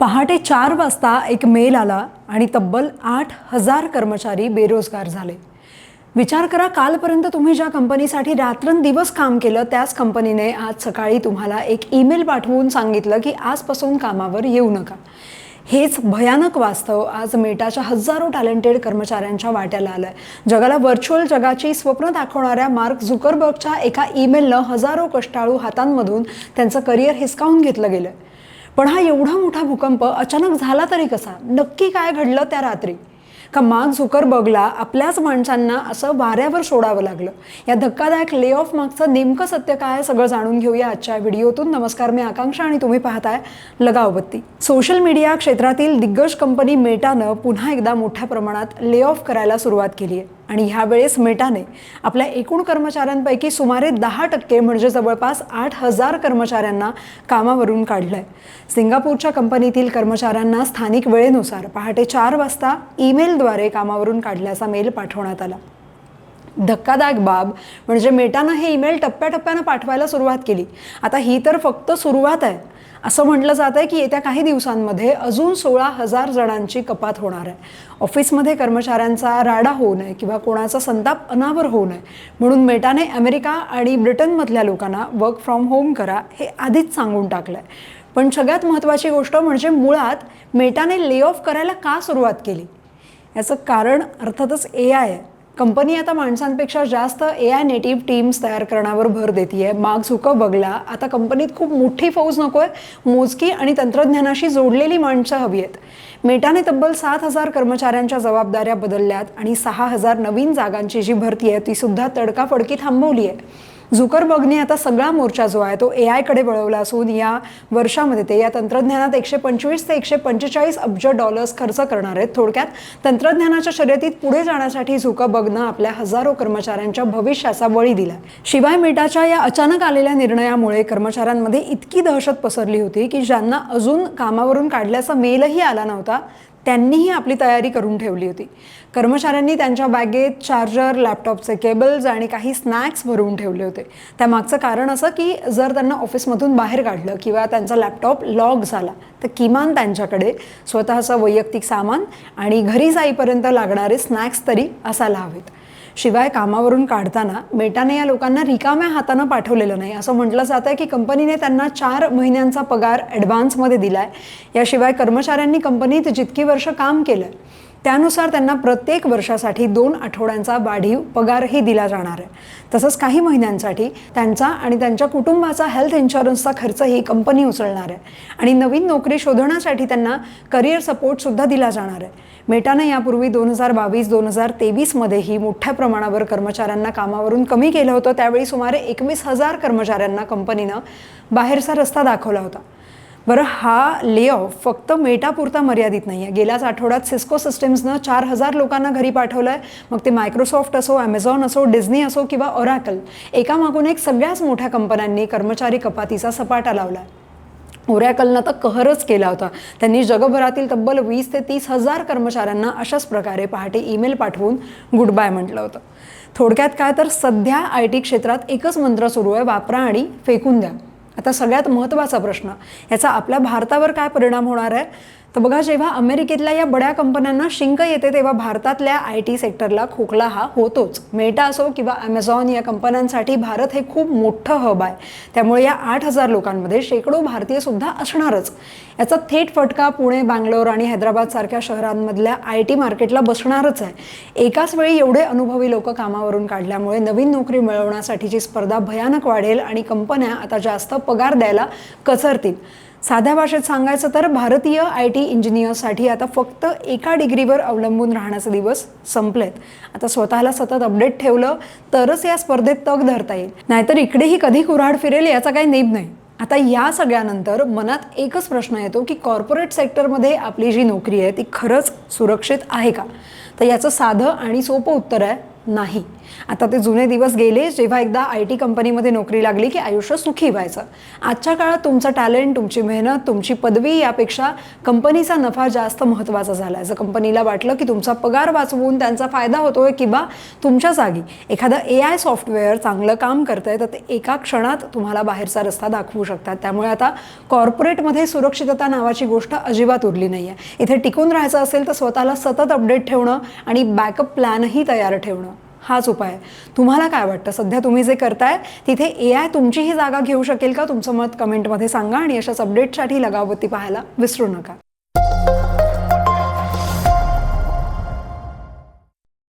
पहाटे 4 वाजता एक मेल आला आणि तब्बल 8,000 कर्मचारी बेरोजगार झाले। विचार करा, कालपर्यंत तुम्ही ज्या कंपनीसाठी रात्रंदिवस काम केलं त्याच कंपनीने आज सकाळी तुम्हाला एक ईमेल पाठवून सांगितलं की आजपासून कामावर येऊ नका। हेच भयानक वास्तव आज मेटाच्या हजारो टॅलेंटेड कर्मचाऱ्यांच्या वाट्याला आलंय। जगाला व्हर्च्युअल जगाची स्वप्न दाखवणाऱ्या मार्क झुकरबर्गच्या एका ईमेलनं हजारो कष्टाळू हातांमधून त्यांचं करिअर हिसकावून घेतलं गेलं। पण हा एवढा मोठा भूकंप अचानक झाला तरी कसा? नक्की काय घडलं त्या रात्री? का मार्क झुकरबर्गला आपल्याच माणसांना असं वाऱ्यावर सोडावं लागलं? या धक्कादायक ले ऑफ मागचं नेमकं सत्य काय, सगळं जाणून घेऊया आजच्या व्हिडिओतून। नमस्कार, मी आकांक्षा आणि तुम्ही पाहताय लगावबत्ती। सोशल मीडिया क्षेत्रातील दिग्गज कंपनी मेटानं पुन्हा एकदा मोठ्या प्रमाणात ले ऑफ करायला सुरुवात केली आहे आणि ह्यावेळेस मेटाने आपल्या एकूण कर्मचाऱ्यांपैकी सुमारे 10% म्हणजे जवळपास 8,000 कर्मचाऱ्यांना कामावरून काढलंय। सिंगापूरच्या कंपनीतील कर्मचाऱ्यांना स्थानिक वेळेनुसार पहाटे 4 वाजता ईमेलद्वारे कामावरून काढल्याचा मेल पाठवण्यात आला। धक्कादायक बाब म्हणजे मेटानं हे ईमेल टप्प्याटप्प्यानं पाठवायला सुरुवात केली। आता ही तर फक्त सुरुवात आहे। असं म्हटलं जात आहे की येत्या काही दिवसांमध्ये अजून 16,000 जणांची कपात होणार आहे। ऑफिसमध्ये कर्मचाऱ्यांचा राडा होऊ नये किंवा कोणाचा संताप अनावर होऊ नये म्हणून मेटाने अमेरिका आणि ब्रिटनमधल्या लोकांना वर्क फ्रॉम होम करा हे आधीच सांगून टाकलंय। पण सगळ्यात महत्त्वाची गोष्ट म्हणजे मुळात मेटाने ले ऑफ करायला का सुरुवात केली? याचं कारण अर्थातच AI आहे। कंपनी आता माणसांपेक्षा जास्त AI नेटिव्ह टीम्स तयार करण्यावर भर देते। मार्क झुकरबर्गला आता कंपनीत खूप मोठी फौज नकोय, मोजकी आणि तंत्रज्ञानाशी जोडलेली माणसं हवी आहेत। मेटाने तब्बल 7,000 कर्मचाऱ्यांच्या जबाबदाऱ्या बदलल्यात आणि 6,000 नवीन जागांची जी भरती आहे ती सुद्धा तडकाफडकी थांबवली आहे। झुकरबर्गने आता सगळा मोर्चा जो आहे तो AI कडे वळवला असून या वर्षामध्ये ते या तंत्रज्ञानात 125 ते 145 अब्ज डॉलर्स खर्च करणार आहेत। थोडक्यात तंत्रज्ञानाच्या शर्यतीत पुढे जाण्यासाठी झुकरबर्गनं आपल्या हजारो कर्मचाऱ्यांच्या भविष्याचा बळी दिला। शिवाय मेटाच्या या अचानक आलेल्या निर्णयामुळे कर्मचाऱ्यांमध्ये इतकी दहशत पसरली होती की ज्यांना अजून कामावरून काढल्याचा मेलही आला नव्हता त्यांनीही आपली तयारी करून ठेवली होती। कर्मचाऱ्यांनी त्यांच्या बॅगेत चार्जर, लॅपटॉपचे केबल्स आणि काही स्नॅक्स भरून ठेवले होते। त्यामागचं कारण असं की जर त्यांना ऑफिसमधून बाहेर काढलं किंवा त्यांचा लॅपटॉप लॉक झाला तर किमान त्यांच्याकडे स्वतःचं वैयक्तिक सामान आणि घरी जाईपर्यंत लागणारे स्नॅक्स तरी असायला हवेत। शिवाय कामावरून काढताना मेटाने या लोकांना रिकाम्या हातानं पाठवलेलं नाही। असं म्हटलं जात आहे की कंपनीने त्यांना 4 महिन्यांचा पगार ॲडव्हान्समध्ये दिलाय। याशिवाय कर्मचाऱ्यांनी कंपनीत जितकी वर्ष काम केलंय त्यानुसार त्यांना प्रत्येक वर्षासाठी 2 आठवड्यांचा वाढीव पगारही दिला जाणार आहे। तसंच काही महिन्यांसाठी त्यांचा आणि त्यांच्या कुटुंबाचा हेल्थ इन्शुरन्सचा खर्चही कंपनी उचलणार आहे आणि नवीन नोकरी शोधण्यासाठी त्यांना करिअर सपोर्ट सुद्धा दिला जाणार आहे। मेटाने यापूर्वी 2022-2023 मध्येही मोठ्या प्रमाणावर कर्मचाऱ्यांना कामावरून कमी केलं होतं। त्यावेळी सुमारे 21,000 कर्मचाऱ्यांना कंपनीनं बाहेरचा रस्ता दाखवला होता। बरं, हा ले ऑफ फक्त मेटापुरता मर्यादित नाही आहे। गेल्याच आठवड्यात सिस्को सिस्टम्सनं 4,000 लोकांना घरी पाठवलं आहे। मग ते मायक्रोसॉफ्ट असो, ॲमेझॉन असो, डिझनी असो किंवा ओरॅकल, एकामागून एक सगळ्याच मोठ्या कंपन्यांनी कर्मचारी कपातीचा सपाटा लावला आहे। ओरॅकलनं तर कहरच केला होता। त्यांनी जगभरातील तब्बल 20,000 ते 30,000 कर्मचाऱ्यांना अशाच प्रकारे पहाटे ईमेल पाठवून गुड बाय म्हटलं होतं। थोडक्यात काय तर सध्या IT क्षेत्रात एकच मंत्र सुरू आहे, वापरा आणि फेकून द्या। आता सगळ्यात महत्त्वाचा प्रश्न, याचा आपल्या भारतावर काय परिणाम होणार आहे? तर बघा, जेव्हा अमेरिकेतल्या या बड्या कंपन्यांना शिंक येते तेव्हा भारतातल्या IT सेक्टरला खोकला हा होतोच। मेटा असो किंवा ॲमेझॉन या कंपन्यांसाठी भारत हे खूप मोठं हब आहे। त्यामुळे या 8,000 लोकांमध्ये शेकडो भारतीय सुद्धा असणारच। याचा थेट फटका पुणे, बँगलोर आणि हैदराबाद सारख्या शहरांमधल्या IT मार्केटला बसणारच आहे। एकाच वेळी एवढे अनुभवी लोक कामावरून काढल्यामुळे नवीन नोकरी मिळवण्यासाठीची स्पर्धा भयानक वाढेल आणि कंपन्या आता जास्त पगार द्यायला कचरतील। साध्या भाषेत सांगायचं तर भारतीय IT इंजिनियर्ससाठी आता फक्त एका डिग्रीवर अवलंबून राहण्याचे दिवस संपलेत। आता स्वतःला सतत अपडेट ठेवलं तरच या स्पर्धेत तग धरता येईल, नाहीतर इकडेही कधी कुऱ्हाड फिरेल याचा काही नेम नाही। आता या सगळ्यानंतर मनात एकच प्रश्न येतो की कॉर्पोरेट सेक्टरमध्ये आपली जी नोकरी आहे ती खरंच सुरक्षित आहे का? तर याचं साधं आणि सोपं उत्तर आहे, नाही। आता ते जुने दिवस गेले जेव्हा एकदा IT कंपनीमध्ये नोकरी लागली की आयुष्य सुखी व्हायचं. आजच्या काळात तुमचं टॅलेंट, तुमची मेहनत, तुमची पदवी यापेक्षा कंपनीचा नफा जास्त महत्त्वाचा झाला आहे. जर कंपनीला वाटलं की तुमचा पगार वाचवून त्यांचा फायदा होतोय किंवा तुमच्या जागी एखादं AI सॉफ्टवेअर चांगलं काम करतंय तर ते एका क्षणात तुम्हाला बाहेरचा रस्ता दाखवू शकतात. त्यामुळे आता कॉर्पोरेटमध्ये सुरक्षितता नावाची गोष्ट अजिबात उरली नाही आहे. इथे टिकून राहायचं असेल तर स्वतःला सतत अपडेट ठेवणं आणि बॅकअप प्लॅनही तयार ठेवणं हाच उपाय आहे. तुम्हाला काय वाटतं? सध्या तुम्ही जे करताय तिथे AI तुमचीही जागा घेऊ शकेल का? तुमचं मत कमेंटमध्ये सांगा आणि अशाच अपडेटसाठी लगावती पाहायला विसरू नका.